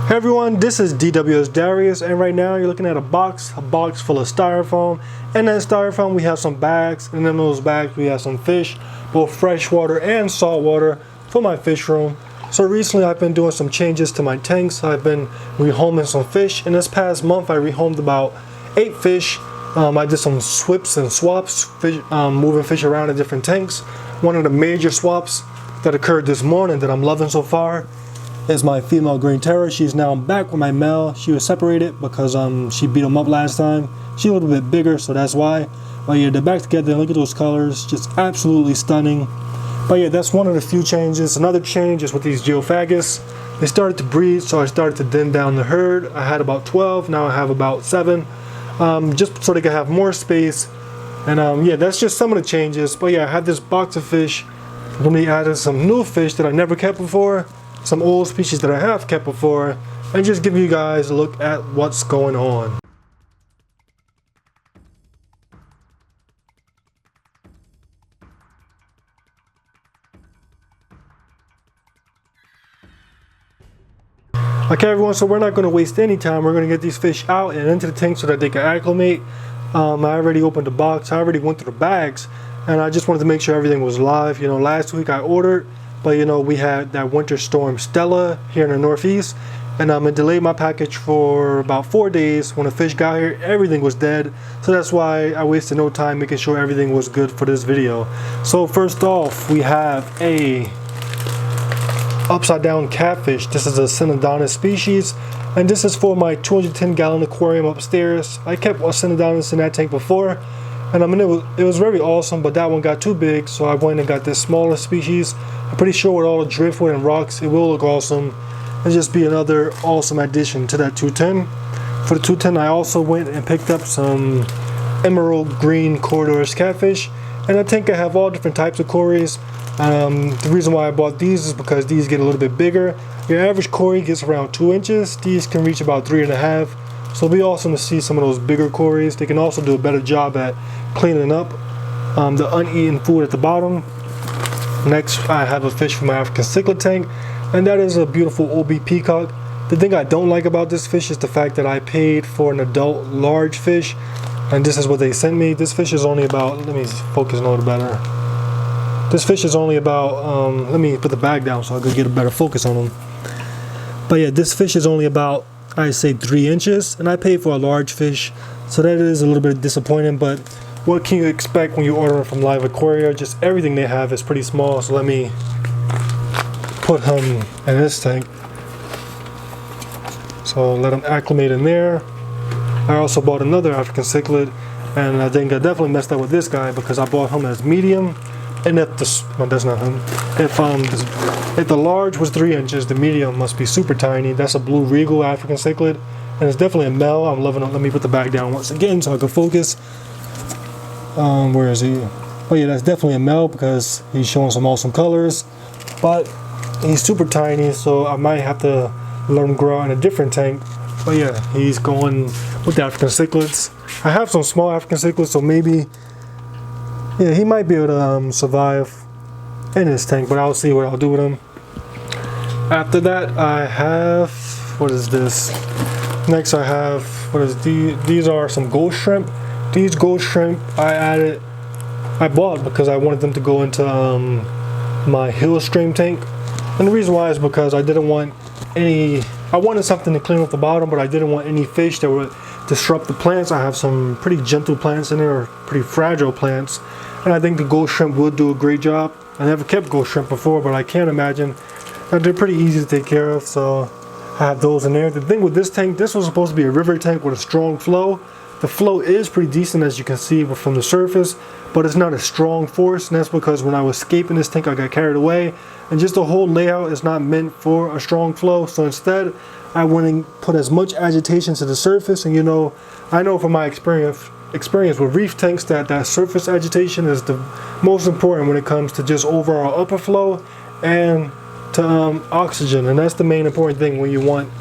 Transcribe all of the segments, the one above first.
Hey everyone, this is DWS Darius, and right now you're looking at a box full of styrofoam. In that styrofoam we have some bags, and in those bags we have some fish, both freshwater and saltwater, for my fish room. So recently I've been doing some changes to my tanks. I've been rehoming some fish. In this past month I rehomed about 8 fish. I did some swips and swaps, moving fish around in different tanks. One of the major swaps that occurred this morning that I'm loving so far is my female green terror. She's now back with my male. She was separated because she beat him up last time. She's a little bit bigger, so that's why. But yeah, they're back together. Look at those colors, just absolutely stunning. But yeah, that's one of the few changes. Another change is with these geophagus. They started to breed, so I started to thin down the herd. I had about 12, now I have about 7, just so they can have more space. And yeah, that's just some of the changes. But yeah, I had this box of fish. Then we added some new fish that I never kept before, some old species that I have kept before, and just give you guys a look at what's going on. Okay everyone, so we're not going to waste any time. We're going to get these fish out and into the tank so that they can acclimate. I already opened the box, I already went through the bags, and I just wanted to make sure everything was live. You know, last week I ordered, but you know, we had that winter storm Stella here in the Northeast, and it delayed my package for about 4 days. When the fish got here, everything was dead, so that's why I wasted no time making sure everything was good for this video. So first off, we have a upside down catfish. This is a Synodontis species, and this is for my 210-gallon aquarium upstairs. I kept a Synodontis in that tank before, and it was very awesome, but that one got too big, so I went and got this smaller species. I'm pretty sure with all the driftwood and rocks, it will look awesome and just be another awesome addition to that 210. For the 210, I also went and picked up some emerald green corridors catfish, and I think I have all different types of cories. The reason why I bought these is because these get a little bit bigger. Your average cory gets around 2 inches. These can reach about 3.5. So it'll be awesome to see some of those bigger cories. They can also do a better job at cleaning up the uneaten food at the bottom. Next, I have a fish from my African cichlid tank, and that is a beautiful OB Peacock. The thing I don't like about this fish is the fact that I paid for an adult large fish, and this is what they sent me. This fish is only about, let me focus a little better. This fish is only about, let me put the bag down so I could get a better focus on him. But yeah, this fish is only about, I say 3 inches, and I paid for a large fish, so that is a little bit disappointing. But what can you expect when you order from Live Aquaria? Just everything they have is pretty small. So let me put him in this tank, so let him acclimate in there. I also bought another African cichlid, and I think I definitely messed up with this guy because I bought him as medium. And if that's not him. If the large was 3 inches, the medium must be super tiny. That's a blue Regal African cichlid, and it's definitely a male. I'm loving it. Let me put the bag down once again so I can focus. Where is he? Oh yeah, that's definitely a male because he's showing some awesome colors, but he's super tiny, so I might have to let him grow out in a different tank. But yeah, he's going with the African cichlids. I have some small African cichlids, so maybe, yeah, he might be able to survive in this tank, but I'll see what I'll do with him. After that, I have, what is this? Next I have, what is these are some ghost shrimp. These ghost shrimp I bought because I wanted them to go into my hill stream tank. And the reason why is because I didn't want I wanted something to clean up the bottom, but I didn't want any fish that would disrupt the plants. I have some pretty gentle plants in there, or pretty fragile plants, and I think the ghost shrimp would do a great job. I never kept ghost shrimp before, but I can't imagine that they're pretty easy to take care of, so I have those in there. The thing with this tank, this was supposed to be a river tank with a strong flow. The flow is pretty decent, as you can see from the surface, but it's not a strong force, and that's because when I was escaping this tank I got carried away, and just the whole layout is not meant for a strong flow. So instead I went and put as much agitation to the surface, and you know, I know from my experience with reef tanks that surface agitation is the most important when it comes to just overall upper flow and to oxygen, and that's the main important thing when you want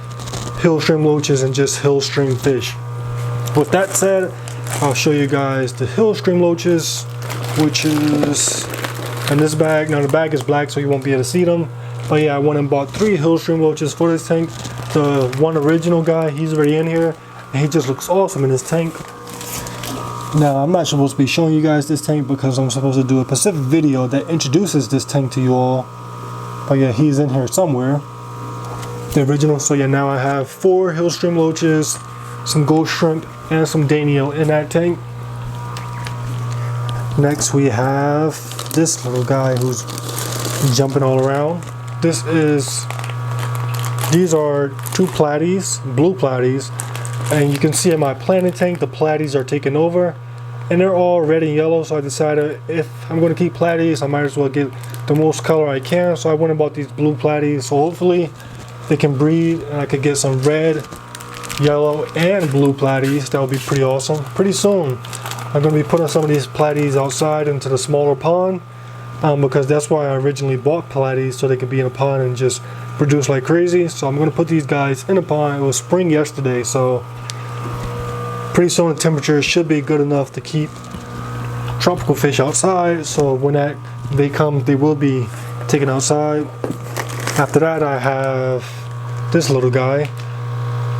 hill stream loaches and just hill stream fish. With that said, I'll show you guys the hill stream loaches, which is in this bag. Now the bag is black, so you won't be able to see them. But yeah, I went and bought 3 hill stream loaches for this tank. the one original guy, he's already in here, and he just looks awesome in his tank. Now, I'm not supposed to be showing you guys this tank because I'm supposed to do a specific video that introduces this tank to you all. But yeah, he's in here somewhere, the original. So yeah, now I have 4 Hillstream loaches, some gold shrimp, and some Daniel in that tank. Next we have this little guy who's jumping all around. These are 2 platies, blue platies, and you can see in my planting tank the platies are taking over, and they're all red and yellow. So I decided if I'm going to keep platies, I might as well get the most color I can. So I went and bought these blue platies. So hopefully they can breed, and I could get some red, yellow, and blue platies. That would be pretty awesome. Pretty soon I'm going to be putting some of these platies outside into the smaller pond, because that's why I originally bought platies, so they could be in a pond and just produce like crazy. So I'm going to put these guys in a pond. It was spring yesterday, so pretty soon the temperature should be good enough to keep tropical fish outside. So when they come, they will be taken outside. After that, I have this little guy.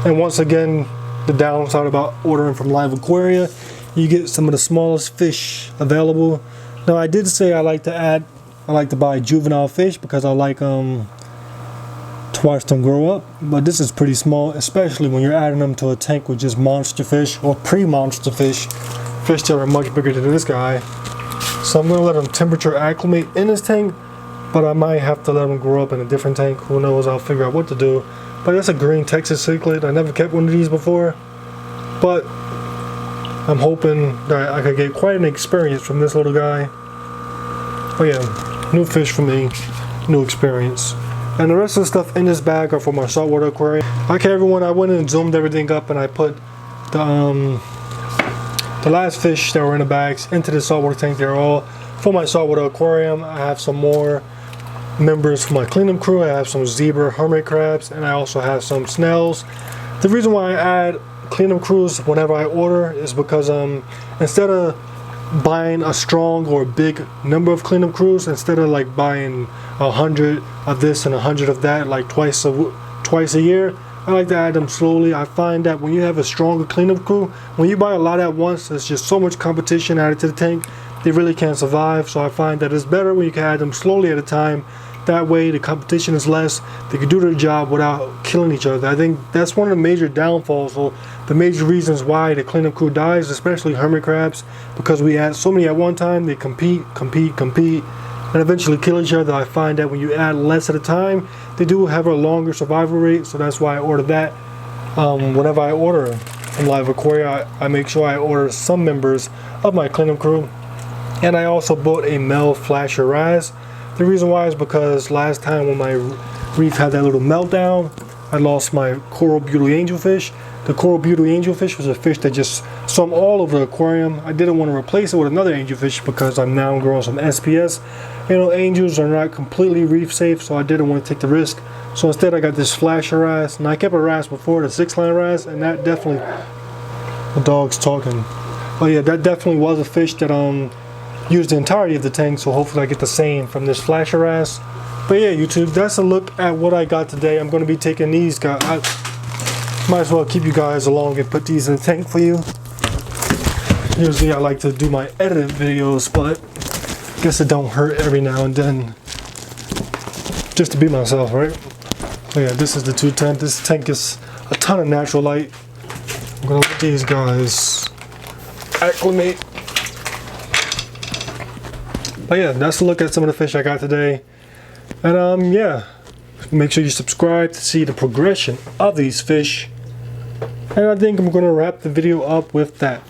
And once again, the downside about ordering from Live Aquaria, you get some of the smallest fish available. Now, I did say I like to buy juvenile fish because I like to watch them grow up. But this is pretty small, especially when you're adding them to a tank with just monster fish or pre-monster fish that are much bigger than this guy. So I'm going to let them temperature acclimate in this tank, but I might have to let them grow up in a different tank. Who knows? I'll figure out what to do. But that's a green Texas cichlid. I never kept one of these before, but I'm hoping that I could get quite an experience from this little guy. Oh yeah, new fish for me, new experience. And the rest of the stuff in this bag are for my saltwater aquarium. Okay everyone, I went and zoomed everything up, and I put the last fish that were in the bags into the saltwater tank. They're all for my saltwater aquarium. I have some more members for my cleanup crew. I have some zebra hermit crabs, and I also have some snails. The reason why I add cleanup crews whenever I order is because instead of buying a strong or big number of cleanup crews, instead of like buying 100 of this and 100 of that like twice a year, I like to add them slowly. I find that when you have a stronger cleanup crew, when you buy a lot at once, there's just so much competition added to the tank, they really can't survive. So I find that it's better when you can add them slowly at a time. That way the competition is less, they can do their job without killing each other. I think that's one of the major downfalls, or the major reasons why the cleanup crew dies, especially hermit crabs, because we add so many at one time, they compete, and eventually kill each other. I find that when you add less at a time, they do have a longer survival rate, so that's why I order that. Whenever I order from Live Aquaria, I make sure I order some members of my cleanup crew. And I also bought a male flasher rise. The reason why is because last time when my reef had that little meltdown, I lost my coral beauty angelfish. The coral beauty angelfish was a fish that just swam all over the aquarium. I didn't want to replace it with another angelfish because I'm now growing some SPS. You know, angels are not completely reef safe, so I didn't want to take the risk. So instead I got this flasher rise, and I kept a rise before, the 6-line rise, and that definitely, the dog's talking. Oh yeah, that definitely was a fish that used the entirety of the tank, so hopefully I get the same from this flasher rise. But yeah, YouTube, that's a look at what I got today. I'm going to be taking these guys. I might as well keep you guys along and put these in the tank for you. Usually I like to do my edited videos, but I guess it don't hurt every now and then just to be myself, right? Oh yeah, this is the 210. This tank is a ton of natural light. I'm going to let these guys acclimate. But yeah, that's a look at some of the fish I got today. And yeah, make sure you subscribe to see the progression of these fish. And I think I'm going to wrap the video up with that.